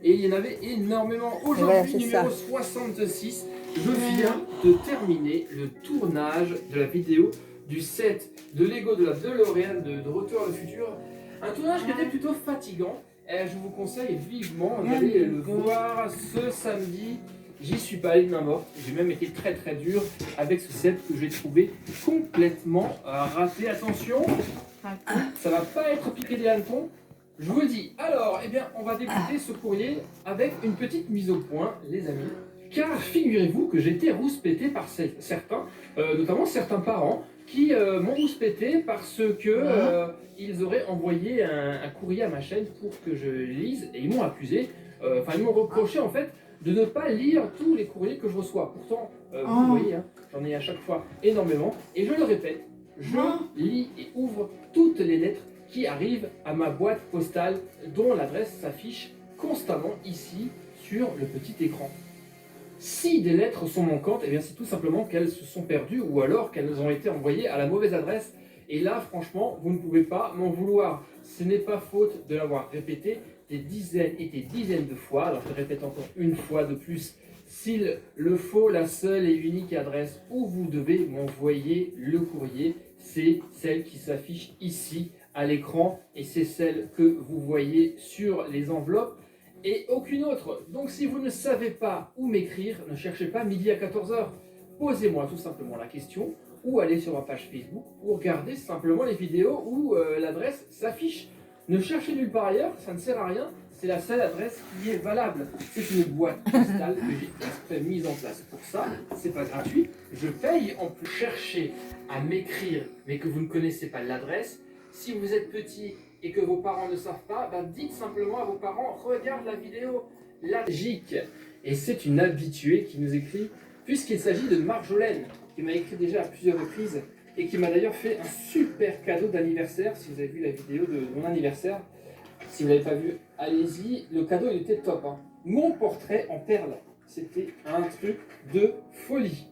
Et il y en avait énormément. Aujourd'hui, Voilà, c'est numéro ça. 66, je viens de terminer le tournage de la vidéo du set de Lego de la DeLorean de Retour à le futur. Un tournage qui était plutôt fatigant. Et je vous conseille vivement d'aller le voir ce samedi. J'y suis pas allé de main morte. J'ai même été très très dur avec ce set que j'ai trouvé complètement raté. Attention, ça va pas être piqué des hannetons. Je vous le dis. Alors, eh bien, on va débuter ce courrier avec une petite mise au point, les amis. Car figurez-vous que j'ai été rouspété par certains, notamment certains parents, qui m'ont rouspété parce que ils auraient envoyé un courrier à ma chaîne pour que je lise et ils m'ont accusé, ils m'ont reproché en fait de ne pas lire tous les courriers que je reçois. Pourtant, vous voyez, hein, j'en ai à chaque fois énormément et je le répète, je lis et ouvre toutes les lettres qui arrivent à ma boîte postale dont l'adresse s'affiche constamment ici sur le petit écran. Si des lettres sont manquantes, eh bien c'est tout simplement qu'elles se sont perdues ou alors qu'elles ont été envoyées à la mauvaise adresse. Et là, franchement, vous ne pouvez pas m'en vouloir. Ce n'est pas faute de l'avoir répété des dizaines et des dizaines de fois. Alors je répète encore une fois de plus, s'il le faut, la seule et unique adresse où vous devez m'envoyer le courrier, c'est celle qui s'affiche ici à l'écran et c'est celle que vous voyez sur les enveloppes et aucune autre. Donc si vous ne savez pas où m'écrire, ne cherchez pas midi à 14h. Posez-moi tout simplement la question ou allez sur ma page Facebook ou regardez simplement les vidéos où l'adresse s'affiche. Ne cherchez nulle part ailleurs, ça ne sert à rien. C'est la seule adresse qui est valable. C'est une boîte postale que j'ai exprès mise en place pour ça. C'est pas gratuit. Je paye en plus. Cherchez à m'écrire mais que vous ne connaissez pas l'adresse. Si vous êtes petit et que vos parents ne savent pas, dites simplement à vos parents, regarde la vidéo, la logique. Et c'est une habituée qui nous écrit, puisqu'il s'agit de Marjolaine, qui m'a écrit déjà à plusieurs reprises, et qui m'a d'ailleurs fait un super cadeau d'anniversaire, si vous avez vu la vidéo de mon anniversaire. Si vous ne l'avez pas vu, allez-y, le cadeau il était top. Hein. Mon portrait en perles, c'était un truc de folie.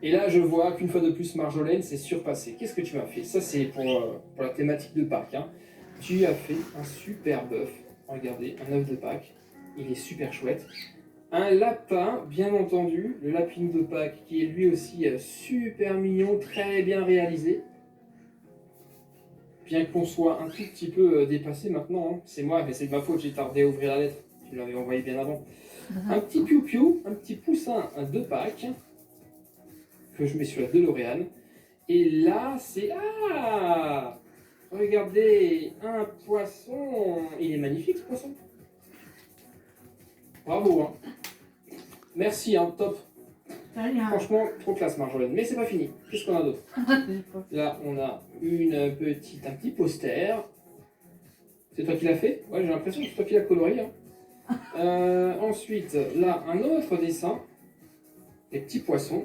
Et là, je vois qu'une fois de plus, Marjolaine s'est surpassée. Qu'est-ce que tu m'as fait? Ça, c'est pour la thématique de Pâques. Hein. Tu as fait un super bœuf. Regardez, un œuf de Pâques. Il est super chouette. Un lapin, bien entendu. Le lapinou de Pâques, qui est lui aussi super mignon, très bien réalisé. Bien qu'on soit un tout petit peu dépassé maintenant. Hein. C'est moi, mais c'est de ma faute, j'ai tardé à ouvrir la lettre. Tu l'avais envoyé bien avant. Un petit piou-piou, un petit poussin de Pâques. Que je mets sur la DeLorean. Et là, c'est... Ah! Regardez, un poisson. Il est magnifique, ce poisson. Bravo, hein. Merci, hein, top. Franchement, trop classe, Marjolaine. Mais c'est pas fini. Qu'est-ce qu'on a d'autre? Là, on a un petit poster. C'est toi qui l'as fait? Ouais, j'ai l'impression que c'est toi qui l'as colorié. Hein. Ensuite, là, un autre dessin. Des petits poissons.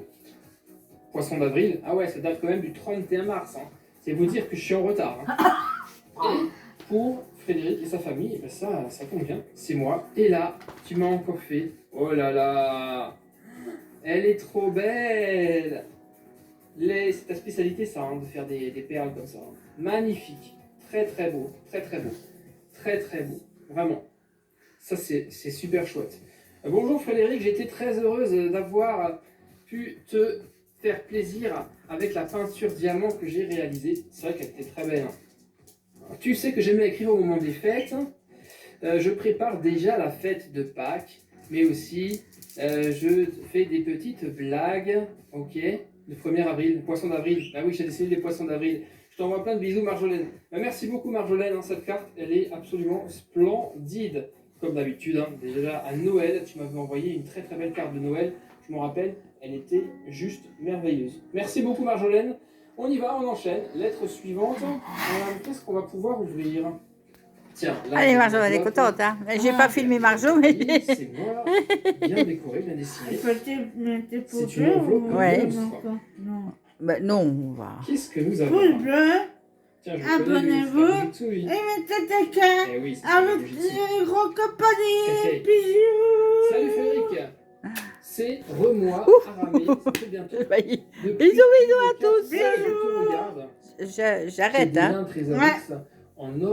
Poisson d'avril. Ah ouais, ça date quand même du 31 mars. Hein. C'est vous dire que je suis en retard. Hein. Et pour Frédéric et sa famille, ben ça tombe bien. C'est moi. Et là, tu m'as encore fait. Oh là là. Elle est trop belle. C'est ta spécialité ça, hein, de faire des perles comme ça. Hein. Magnifique. Très très beau. Très très beau. Très très beau. Vraiment. Ça c'est super chouette. Bonjour Frédéric, j'ai été très heureuse d'avoir pu te faire plaisir avec la peinture diamant que j'ai réalisée. C'est vrai qu'elle était très belle. Hein. Tu sais que j'aimais écrire au moment des fêtes. Je prépare déjà la fête de Pâques, mais aussi je fais des petites blagues. Ok, le 1er avril, poisson d'avril. Ah oui, j'ai dessiné les poissons d'avril. Je t'envoie plein de bisous, Marjolaine. Merci beaucoup, Marjolaine. Hein, cette carte, elle est absolument splendide. Comme d'habitude, hein. Déjà à Noël, tu m'avais envoyé une très très belle carte de Noël. Je me rappelle, elle était juste merveilleuse. Merci beaucoup Marjolaine. On y va, on enchaîne. Lettre suivante. Qu'est-ce qu'on va pouvoir ouvrir? Tiens, là, allez Marjo, elle est contente. Hein. J'ai pas filmé Marjo, mais... C'est moi, bien décoré, bien dessiné. C'est une enveloppe ouais. Non. Bah, non, on va... Qu'est-ce que nous avons? Pouce bleu. Tiens, Abonnez-vous. Et mettez des cœurs. Eh oui, c'est Avec Fujitsu. des gros compagnies. Ok. Bisous. Salut Frédéric. C'est Remois Aramé. C'est bientôt. Bah, Depuis bisous à tous. Regarde. J'arrête, hein. En or.